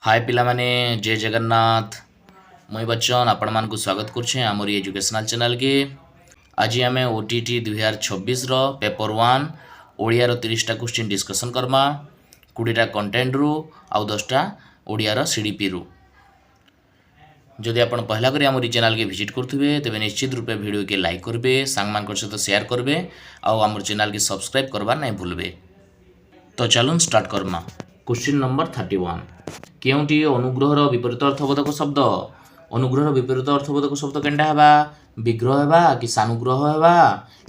हाय पिला माने जय जगन्नाथ। मुई बच्चन आपण मान स्वागत करछे आमर एजुकेशनल चैनल के। आज आम ओटीटी 2026 पेपर 1 ओडिया 30टा क्वेश्चन डिस्कसन करमा 20टा कंटेंट रु आउ 10टा ओडिया सीडीपी रु। जदि आपण पहला करी आमर चैनल के विजिट करथुबे तेबे निश्चित रूपे वीडियो के लाइक करबे, सांग मान सहित शेयर करबे आउ आमर चैनल के सब्सक्राइब करबा नहीं भूलबे। तो चलून स्टार्ट करमा। क्वेश्चन नंबर 31 केउटी अनुग्रहर विपरीत अर्थबोधक शब्द। अनुग्रहर विपरीत अर्थबोधक शब्द केनटा हेबा? विग्रह हेबा कि सानुग्रह हेबा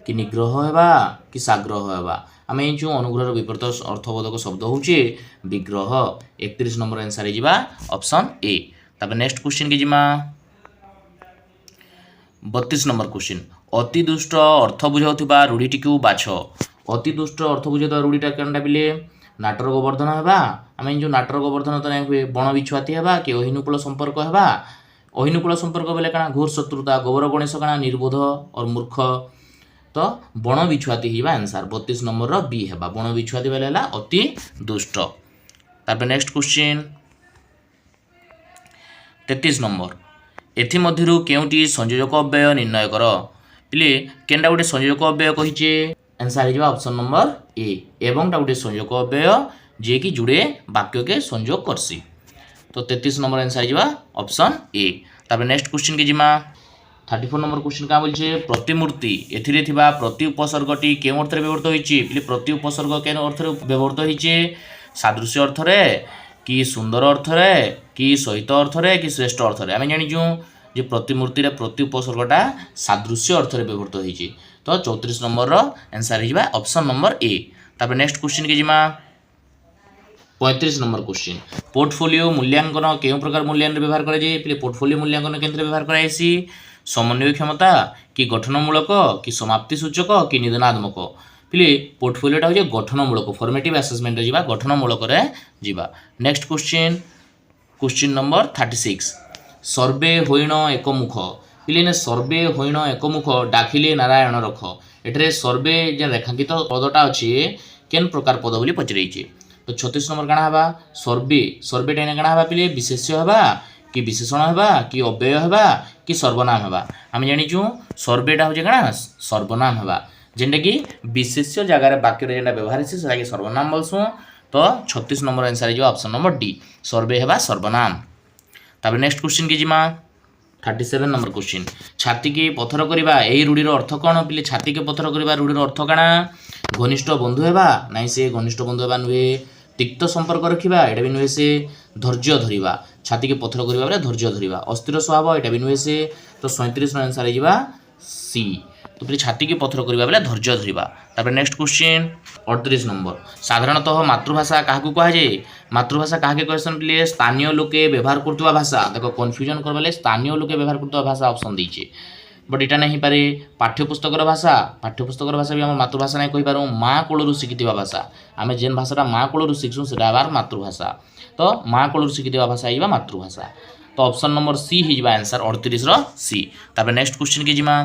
कि निग्रह हेबा कि साग्रह हेबा। आम जो अनुग्रहर विपरीत अर्थबोधक शब्द होचे विग्रह। 31 नंबर आंसर हे जिबा ऑप्शन ए। तब नेक्स्ट क्वेश्चन के जिमा 32 नंबर क्वेश्चन अति दुष्ट अर्थ बुझाउथिबा रूढ़ीटी को बाछ। अति दुष्ट अर्थ बुझाउथिबा रूढ़ीटा केनटा बिले नाटर गोवर्धन हेबा। आम जो नाटर गोवर्धन तो हुए बण बिछुआती हेबा कि अहिनुकूल संपर्क हेबा। अहिनुकूल संपर्क बेले काना घोर शत्रुता, गोबर गणेश काना निर्बोध और मूर्ख। तो बण बिछुआती हिबा आंसर 32 नंबर रो बी हेबा। बण बिछुआती बेले हला अति दुष्ट। तापर नेक्स्ट क्वेश्चन 33 नंबर एथि मध्यरु केउटी संयोजक अव्यय निर्णय कर। पिले केनटा गोटे संयोजक अव्यय कहिचे आंसर हे जिबा ऑप्शन नंबर ए। एवं टा गोटे संयोजक अव्यय जे कि जुड़े वाक्य के संयोग करसी। तो 33 नंबर आंसर हे ऑप्शन ए। तापर नेक्स्ट क्वेश्चन के जिमा 34 नंबर क्वेश्चन का बोलछे प्रतिमूर्ति एथिरे थिबा प्रति उपसर्गटी के अर्थ रे व्यवहृत होईची। पिले प्रति उपसर्ग के अर्थ रे व्यवहृत होईचे सादृश्य अर्थ रे कि सुंदर अर्थ रे कि सहित अर्थ रे कि श्रेष्ठ अर्थ रे। आमे जानिजु जे प्रतिमूर्ति रे प्रति उपसर्गटा सादृश्य अर्थ रे व्यवहृत होईची। तो 34 नंबर रो आंसर हे ऑप्शन नंबर ए। तापर नेक्स्ट क्वेश्चन के जिमा 35 नंबर क्वेश्चन पोर्टफोलियो मूल्यांकन केउ प्रकार मूल्यांकन व्यवहार करे जे। पिले पोर्टफोलियो मूल्यांकन केंद्र व्यवहार करायसी समन्वय क्षमता कि गठनमूलक कि समाप्ति सूचक कि निदानात्मक। पिले पोर्टफोलियोटा हो गठनमूलक फॉर्मेटिव असेसमेंट रे जिबा गठनमूलक रे जिबा। नेक्स्ट क्वेश्चन नंबर 36 सर्वे होइण एकमुख। पिले ने सर्वे होइण एकमुख डाकिले नारायण रख। एठरे सर्वे जे रेखांकित पदटा अछि केन प्रकार पद बोली पचरैछि। तो 36 नंबर काना हबा सर्वे। सर्वेटा ने काना हबा पिले विशेष्य हबा कि विशेषण हबा कि अव्यय हबा कि सर्वनाम हबा। हम जानिछु सर्वेटा हो काना सर्वनाम हबा जेंटा कि विशेष्य जगह रे वाक्य रे जेंटा व्यवहार छै सेटा कि सर्वनाम बोलसु। तो 36 नंबर आंसर हे ऑप्शन नंबर डी सर्वे हबा सर्वनाम। तब नेक्स्ट क्वेश्चन के जिमा 37 नंबर क्वेश्चन छाती के पथर करबा एही रूढ़ीर अर्थ कोन। पिले छाती के पथर करबा रूढ़ीर अर्थ काना घनिष्ठ बंधु हेबा नाइ से घनिष्ठ बंधु हेबा नुहे। तिक्त संपर्क रखिबा एटा भी नुहे से। धैर्य धरिबा छाती के पथर करबा बेले धैर्य धरिबा। अस्थिर स्वभाव एटा भी नुहे से। तो 37 नो आंसर हे सी। तो पिले छाती के पथर करबा बेले धैर्य धरिबा। तापर नेक्स्ट क्वेश्चन 38 नंबर साधारणतः मातृभाषा काहाकू कहा जाए। मातृभाषा काहाके कहसन पिले स्थानीय लोके व्यवहार करतुवा भाषा। देखो कन्फ्यूजन करबले स्थानीय लोके व्यवहार करतुवा भाषा ऑप्शन दीचे बट इटा नहीं पारे। पाठ्यपुस्तकर भाषा पाठ्यपुस्तकर भाषा भी आम मातृभाषा नहीं कहि पारू। माँ कोलरू शिखिथिबा भाषा आम जेन भाषाटा माँ कोलरू शिखसु सेटा आबार मातृभाषा। तो माँ कोलरू शिखिथिबा भाषा हिबा मातृभाषा। तो ऑप्शन नंबर सी हिबा आंसर 38 रो सी। तापर नेक्स्ट क्वेश्चन के जिमा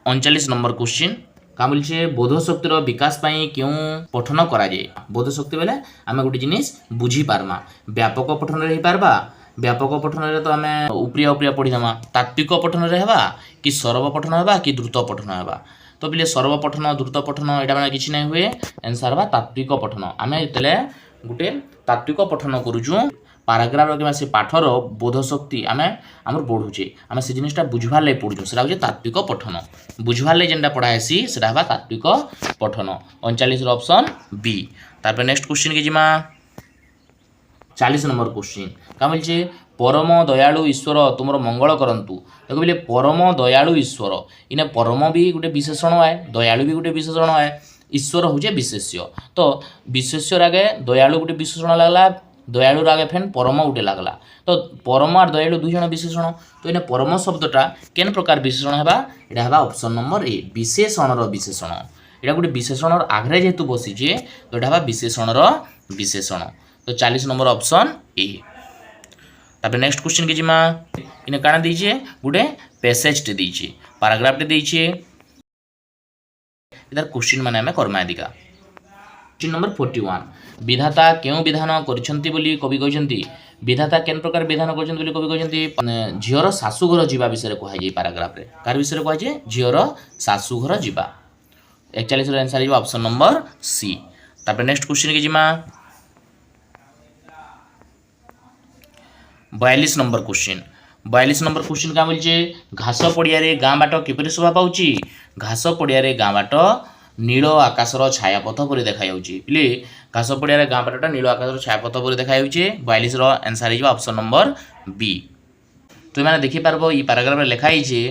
39 नंबर क्वेश्चन का बोलछे बोध शक्तिर विकास पाई क्यों पठन करा जाए। बोध शक्ति बेले आम गोटे जिनिस बुझी पारमा। व्यापक पठन रे पारबा। व्यापक पठन रे तो आम उपरिया उपरिया पढ़ीदमा। तात्विक पठन रे हेबा कि सरव पठन हेबा कि द्रुत पठन हेबा। तो पिले सरव पठन द्रुत पठन एटा माने किछि नै हुए आंसर बा तात्विक पठन। आम जेतले गोटे तात्विक पठन करूछु पाराग्राफ कि से पाठर बोध शक्ति आम आमर बढ़ुचे। आम से जिनिसटा बुझवार लगे पढ़ुछु सेटा होचे तात्विक पठन। बुझवार लगे जेनटा पढ़ाएसी सेटा हेबा तात्विक पठन। 39 ऑप्शन बी। तापर नेक्स्ट क्वेश्चन के जिमा 40 नंबर क्वेश्चन का बोलछे परम दयालु ईश्वर तुमर मंगल करंतु। देखो बोले परम दयालु ईश्वर इने परम भी गोटे विशेषण है दयालु भी गोटे विशेषण है ईश्वर होचे विशेष्य। तो विशेष्य आगे दयालु गोटे विशेषण लागला दयालु आगे फेन परम गोटे लागला। तो परम और दयालु दुई जन विशेषण। तो इने परम शब्दटा केन प्रकार विशेषण हेबा एटा हेबा ऑप्शन नंबर ए विशेषण रो विशेषण। एटा गोटे विशेषण आगरे जेतु बसिजे तो एटा हेबा विशेषण रो विशेषण। तो 40 नंबर ऑप्शन ए। तापर नेक्स्ट क्वेश्चन के जिमा इने काना दीजिए गोटे पैसेज टे दीजिए पैराग्राफ टे दीजिए इधर क्वेश्चन माने हमें कर्मा दिका। क्वेश्चन नंबर 41 विधाता केउ विधान करिसंती बोली कवि कहते विधाता केन प्रकार विधान करिसंती बोली कवि कहते झीवर शाशुघर जीवा विषय कह जाए पैराग्राफ रे कार विषय कह जाए झीवर शाशुघर जीवा 41 रो आंसर हो ऑप्शन नंबर सी। तापर नेक्स्ट क्वेश्चन के जिमा 42 नंबर क्वेश्चन 42 नंबर क्वेश्चन का बोलचे घास पड़िया रे गाँ बाट किपरि शोभा पाउची घास पड़िया रे गाँ बाट नील आकाशर छायापथ पर देखा जाउची प्ले घास पड़िया रे गाँ बाटटा नील आकाशर छायापथ पर देखा जाउची 42 रो आंसर हो ऑप्शन नंबर बी। तो माने देखि पारबो ई पैराग्राफ रे लिखा हिचे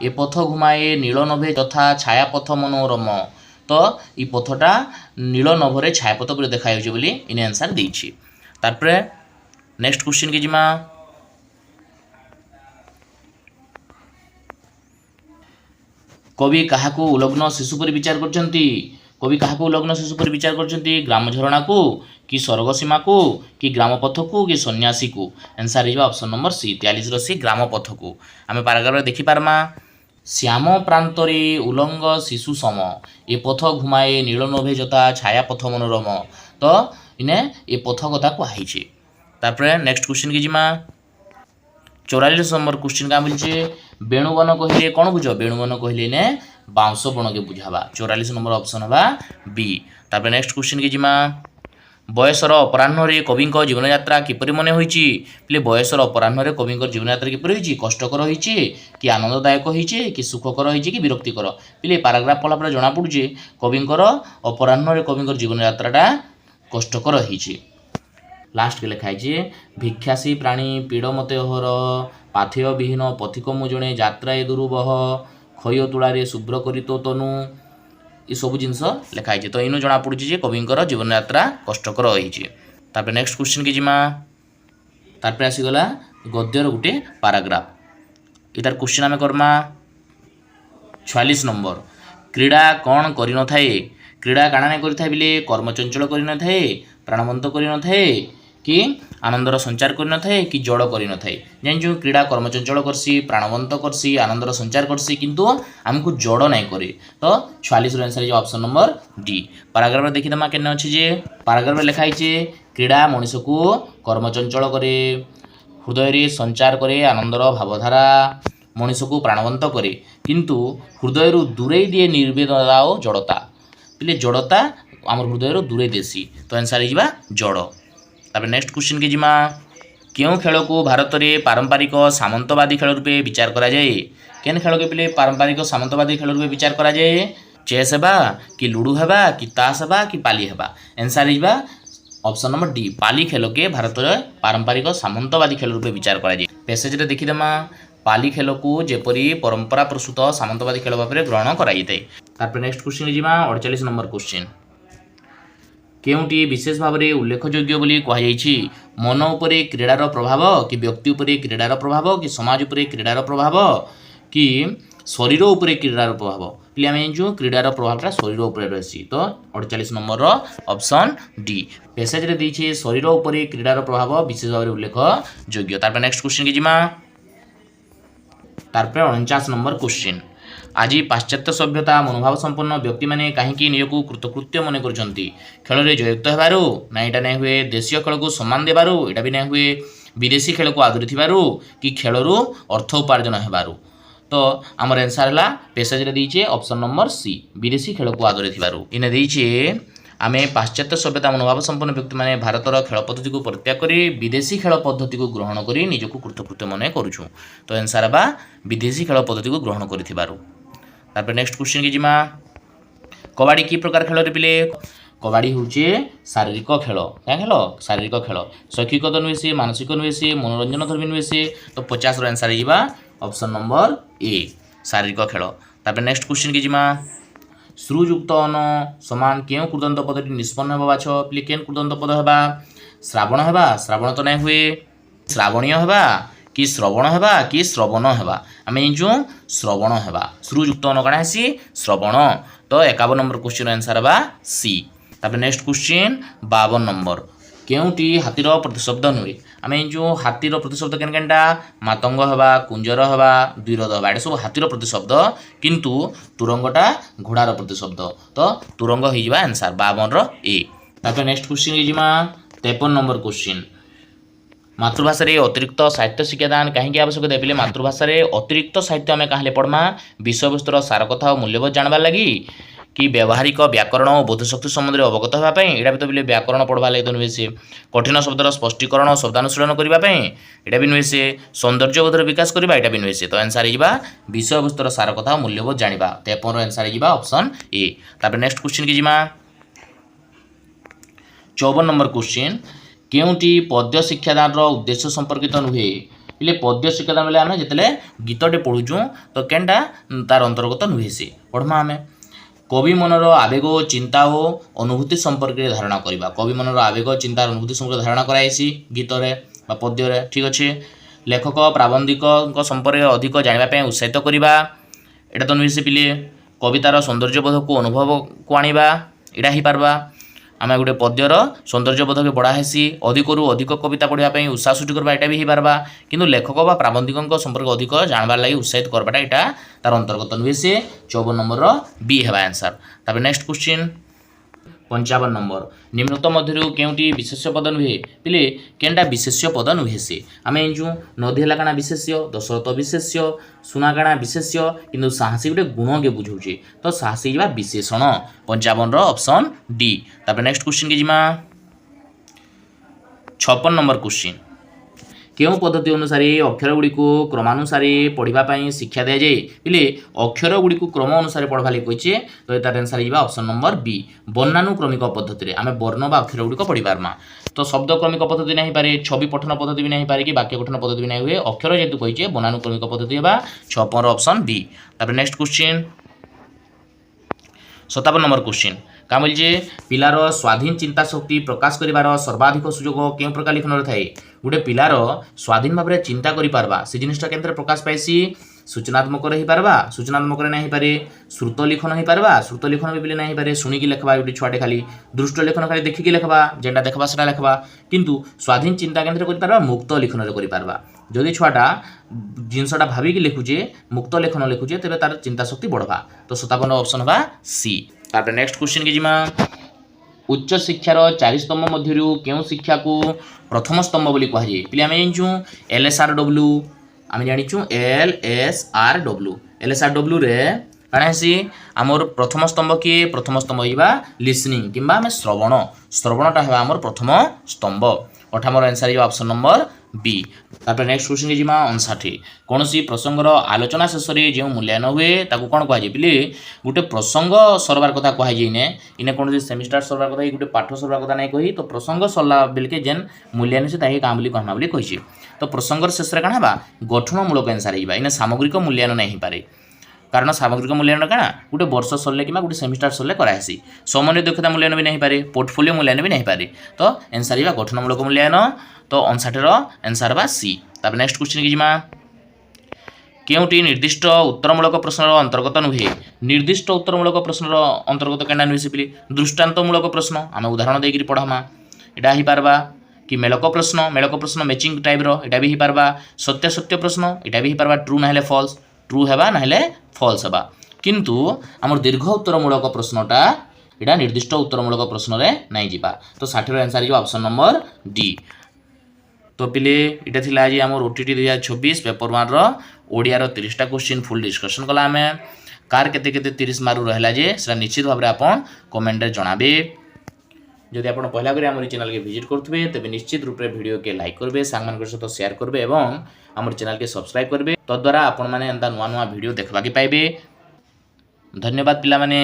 ए पथ घुमाए नील नभे तथा छायापथ मनोरम तो ई पथटा नील नभरे छायापथ पर देखा जाउची बोली इने आंसर देइछि। तापर नेक्स्ट क्वेश्चन के जिमा कवि काहाकू उलग्न शिशु पर विचार करचंती कवि काहाकू उलग्न शिशु पर विचार करचंती ग्राम झरणा को कि स्वर्गसीमा को कि ग्राम पथ को कि सन्यासी को आंसर हो ऑप्शन नंबर सी 43 सी ग्राम पथ को आम पैराग्राफ देखि पारमा श्याम प्रांतरे उलंग शिशु सम ए पथ घुमाए नील नभे जता छाया पथ मनोरम तो इने ए पथ कथा कहुचे। तापर नेक्स्ट क्वेश्चन की जिमा 44 नंबर क्वेश्चन का बोलचे बेणुवन कहले कौन बुझ बेणुवन कहले ने बाउंश बण के बुझावा 44 नंबर ऑप्शन हवा बी। तापर नेक्स्ट क्वेश्चन की जिमा बयसर अपराह्न कवि जीवन यात्रा किपरि मन होइछि प्ले बयसर अपराह्न कवि जीवन यात्रा किपरि होइछि कष्टकर होइछि कि आनंददायक होइछि कि सुखकर होइछि कि विरक्तिकर प्ले पैराग्राफ पढ़ला पर जना पड़ुछि कविंकर अपराह्न कवि जीवन यात्राटा कष्टकर होइछि। लास्ट के लिखा है भिक्षासी प्राणी पीड़ मते हर पाथेय विहीन पथिक मु जणे यात्रा ए दुर्बह क्षय तुलारे शुभ्र करी तो तनु ये सब जिनस लिखाई तो इनु जना पड़ी कविंकर जीवन यात्रा कष्टकर होइछि। तापर नेक्स्ट क्वेश्चन की जिमा तापर आसीगला गद्यर गोटे पैराग्राफ इतार क्वेश्चन आम करमा 46 नंबर क्रीड़ा कौन करि न थाए क्रीड़ा काना नहीं करि थाए बिले कर्मचंचल करि न थाए प्राणवंत करि न थाए कि आनंदर संचार करि न थाए कि जड़ करि न थाए जान क्रीड़ा कर्मचंचल करसी प्राणवंत करसी आनंदर संचार करसी किंतु आमको जड़ नहीं करे तो 46 रो answer option number D. Paragraph देखि दमा केने अछि जे पैराग्राफ लिखा हिचे क्रीड़ा मनुष्य को कर्मचंचल करे हृदय रे संचार करे आनंदर भावधारा मनुष्य को प्राणवंत करे किंतु हृदय रु दूरे दिए निर्वेदना और जड़ता पहले जड़ता आम हृदय रु दूरे देसी तो आंसर हिबा जड़। तापर नेक्स्ट क्वेश्चन के जिमा क्यों खेल को भारत में पारंपरिक सामंतवादी खेल रूपे विचार करा जाए केन खेल के पहले पारंपरिक सामंतवादी खेल रूपे विचार करा जाए चेस हेबा कि लुडू हेबा कि ताश हेबा कि पाली हेबा आंसर हिबा ऑप्शन नंबर डी पाली खेल के भारत में पारंपरिक सामंतवादी खेल रूपे विचार करा जाए। पैसेज रे देखिदेमा पाली खेल को जेपरी परंपरा प्रसूत सामंतवादी खेल भाव में ग्रहण कराई। तापर नेक्स्ट क्वेश्चन जिमा 48 नंबर क्वेश्चन केउटी विशेष भाव में उल्लेखयोग्य बोली कहुई मन उपरे क्रीडार प्रभाव कि व्यक्ति उपरे क्रीडार प्रभाव कि समाज उपरे क्रीडार प्रभाव कि शरीर उपरे क्रीडार प्रभाव पे आम जो क्रीडार प्रभावटा शरीर उपरे रही तो 48 नंबर ऑप्शन डी पैसेज रे दीछे शरीर उपरे क्रीडार प्रभाव विशेष भाव में उल्लेखयोग्य। तापर नेक्स्ट क्वेश्चन की जिमा तापर 49 नंबर क्वेश्चन आज पाश्चात्य सभ्यता मनोभाव संपन्न व्यक्ति माने कहीं निजक कृतकृत्य मन कर खेल में जयुक्त होबारू ना यहाँ नहीं हुए देशीय खेल को सम्मान देबारू यहाँ भी नहीं हुए विदेशी खेल को आदरी थी कि खेलू अर्थ उपार्जन होबारू तो आमर आंसर है पैसेज रे दीचे ऑप्शन नंबर सी विदेशी खेल को आदरी थी इने दीचे आम पाश्चात्य सभ्यता मनोभाव संपन्न व्यक्ति मैंने भारतर खेल पद्धति को परित्याग कर विदेशी खेल पद्धति को ग्रहण कर निजक कृतकृत्य मन करुँ तो आंसर है विदेशी खेल पद्धति को ग्रहण कर। नेक्स्ट क्वेश्चन की जिमा कबाड़ी की प्रकार खेल पिले कबाड़ी हूँ शारीरिक खेल क्या खेल शारीरिक खेल शैक्षिक तो नुहे सी मानसिक नुहे सी मनोरंजन धर्मी नुहे सी तो 50 रो आंसर है ऑप्शन नंबर ए शारीरिक खेल। तापर नेक्स्ट क्वेश्चन की जिमा श्रुयुक्त अन समान क्यों कृदंत पद निष्पन्न होगा बाछ पिले केन कृदंत पद होगा श्रावण होगा श्रावण तो नहीं हुए श्रावणीय होगा कि श्रवण होगा कि श्रवण होगा आम जो श्रवण होगा श्रुयुक्त अन कण है श्रवण तो 51 नंबर क्वेश्चन आंसर है सी। तापर नेक्स्ट क्वेश्चन 52 नंबर केउटी हाथीर प्रतिशब्द नुहे आम जो हाथीर प्रतिशब्द केन केनटा मातंग होगा कुंजर होगा द्विरद होगा ये सब हाथीर प्रतिशब्द किंतु तुरंगटा घोड़ार प्रतिशब्द तो तुरंग हो आंसर 52 ए तापर नेक्स्ट क्वेश्चन के जिमा 53 नंबर क्वेश्चन मातृभाषा रे अतिरिक्त साहित्य शिक्षादान कहीं आवश्यक देपिले मातृभाषा रे अतिरिक्त साहित्य आम कहाँ पढ़मा विषय वस्तुर सार कथा और मूल्यबोध जानबार लगी कि व्यावहारिक व्याकरण और बोधशक्ति संबंध में अवगत होगापी यहाँ भी तो बोले व्याकरण पढ़वा लगे तो नुहे से कठिन शब्दर स्पष्टीकरण और शब्दानुशीलन करने यहाँ भी नुहे से सौंदर्यबोधर विकास करवा यहाँ भी नुहे से तो आंसर है विषय वस्तुर सार कथा और मूल्यबोध जाना 53 आंसर है ऑप्शन ए। तापर नेक्स्ट क्वेश्चन की जिमा 54 नंबर क्वेश्चन केउटी पद्य शिक्षादान उद्देश्य संपर्कित नुहे इले पद्य शिक्षादान बेले आम जिते गीतटे पढ़ुचु तो केनटा तार अंतर्गत नुहे से पढ़मा आम कवि मनर आवेग चिंता और अनुभूति संपर्क धारणा करवा कवि मनर आवेग चिंता अनुभूति संपर्क धारणा कराई गीतरे पद्य ठीक अच्छे लेखक प्राबंधिक संपर्क अधिक जानापी उत्साहित करवा एटा तो नुहे से पिले कवितार सौंदर्यबोध को अनुभव को आनिबा एटा ही पारबा आम गोटे पद्यर सौंदर्यबोध के बढ़ा हेसी अधिकरू अधिक कविता पढ़ाई उत्साह सृष्टि करवा एटा भी हो पारबा किंतु लेखक बा प्राबंधिक संपर्क अधिक जानबार लगी उत्साहित करवाटा एटा तार अंतर्गत नुहे से 54 नंबर बी है आंसर। तापर नेक्स्ट क्वेश्चन 55 नंबर निम्नोक्त मध्य केउटी विशेष्य पद नुहे पिले केनटा विशेष्य पद नुहे से आम एंजु नदी है काଣା विशेष्य दशरथ विशेष्य सुना काଣା विशेष्य किंतु साहसी गोटे गुण के बुझाऊे तो साहसी जा विशेषण 55 ऑप्शन डी। तापर नेक्स्ट क्वेश्चन के जिमा 56 नंबर क्वेश्चन केउं पद्धति अनुसार अक्षर गुड़ी को क्रमानुसार पढ़ाई शिक्षा दि जाए पिले अक्षर गुड़ी को क्रम अनुसार पढ़वा लगे कही तो तार आंसर है ऑप्शन नंबर बी वर्णानुक्रमिक पद्धति आम वर्ण व अक्षर गुड़ी पढ़ी पार्मा तो शब्द क्रमिक पद्धति नहीं पारे छवि पठन पद्धति भी नहीं पारे कि वाक्य गठन पद्धति भी नहीं हुए अक्षर जेहेतु कही वर्णानुक्रमिक पद्धति है 56 ऑप्शन बी। तापर नेक्स्ट क्वेश्चन 57 नंबर क्वेश्चन क्या बोलছে पिलार स्वाधीन चिंता शक्ति प्रकाश करिवार सर्वाधिक सुजोग केउं प्रकार लिखन थाए गोटे पिलार स्वाधीन भाव में चिंता करिपारबा से जिनिसटा केंद्र प्रकाश पाइसी सूचनात्मक रही पारबा सूचनात्मक नहीं पारे श्रुत लिखन हो पारबा श्रुत लिखन भी नहीं पारे शुणिकी लेखबा गोटे छुआटे खाली दृष्ट लिखन खाली देखिकी लेखबा जेनटा देखबा सेटा लेखबा किंतु स्वाधीन चिंता केंद्र करिपारबा मुक्त लिखन रे करिपारबा जदि छुआटा जिनसटा भाविकी लिखुचे मुक्त लेखन लिखुचे तेरे तार चिंता शक्ति बढ़वा तो 57 ऑप्शन होगा सी। तापर नेक्स्ट क्वेश्चन की जिमा उच्च शिक्षार 4 स्तंभ मध्य केउं शिक्षा को प्रथम स्तंभ बोली कहुए पे आम जानचु LSRW आम जाचु LSRW रे काଣା हेसी आमर प्रथम स्तंभ किए प्रथम स्तंभ होइबा लिसनिंग किंबा आम श्रवणटा है आमर प्रथम स्तंभ 58 आंसर है ऑप्शन नंबर बी। तापर नेक्स्ट क्वेश्चन के जिमा 59 कौन सी प्रसंगर आलोचना शेष में जो मूल्यांकन हुए ताकू कौन कहुए बोले गोटे प्रसंग सरबार कथा कहुए इने कौन सेमिस्टर सरबार कथा गोटे पाठ सरबार कथा नहीं कही तो प्रसंग सरला बेलके जेन मूल्यांकन से ताकि क्या बोली कहमा बोली कही तो प्रसंगर शेष में काଣା गठनमूलक आंसर है इने सामग्रिक मूल्यांकन नहीं पारे कारण सामग्रिक मूल्यांकन काଣା गोटे वर्ष सरले कि गोटे सेमिस्टर सरले करासी समन्वय दक्षता मूल्यांकन भी नहीं पारे पोर्टफोलियो मूल्यांकन भी नहीं पारे तो आंसर है गठनमूलक मूल्यांकन तो 59 आंसर बा सी। तापर नेक्स्ट क्वेश्चन की जिमा केउटी निर्दिष्ट उत्तरमूलक प्रश्न अंतर्गत नुहे निर्दिष्ट उत्तरमूलक प्रश्न अंतर्गत केना नुहे से दृष्टांतमूलक प्रश्न आम उदाहरण देकर पढ़ामा एटा ही पारबा कि मेलक प्रश्न मैचिंग टाइप रो एटा भी ही पारबा सत्य सत्य प्रश्न एटा भी ही पारबा ट्रू ना फॉल्स ट्रू हेबा ना फॉल्स हेबा किंतु आम दीर्घ उत्तरमूलक प्रश्नटा एटा निर्दिष्ट उत्तरमूलक प्रश्न रे नहीं जिबा तो 60 आंसर है ऑप्शन नंबर डी। तो पिले इटा थिला आज आम OTT 2024 पेपर 1 रो ओडिया 30टा क्वेश्चन फुल डिस्कशन कला आम कार केते 30 मार्क रहला जे सेटा निश्चित भाव आपन कमेंट रे जणाबे जदि आप पहला करी आम चैनल के विजिट करुवे तेज निश्चित रूप से वीडियो के लाइक करेंगे सांग सहित शेयर करेंगे और आम चैनल के सब्सक्राइब करेंगे तद्वारा आपण मैंने नुआ नुआ वीडियो देखा पाइबे। धन्यवाद पिला माने।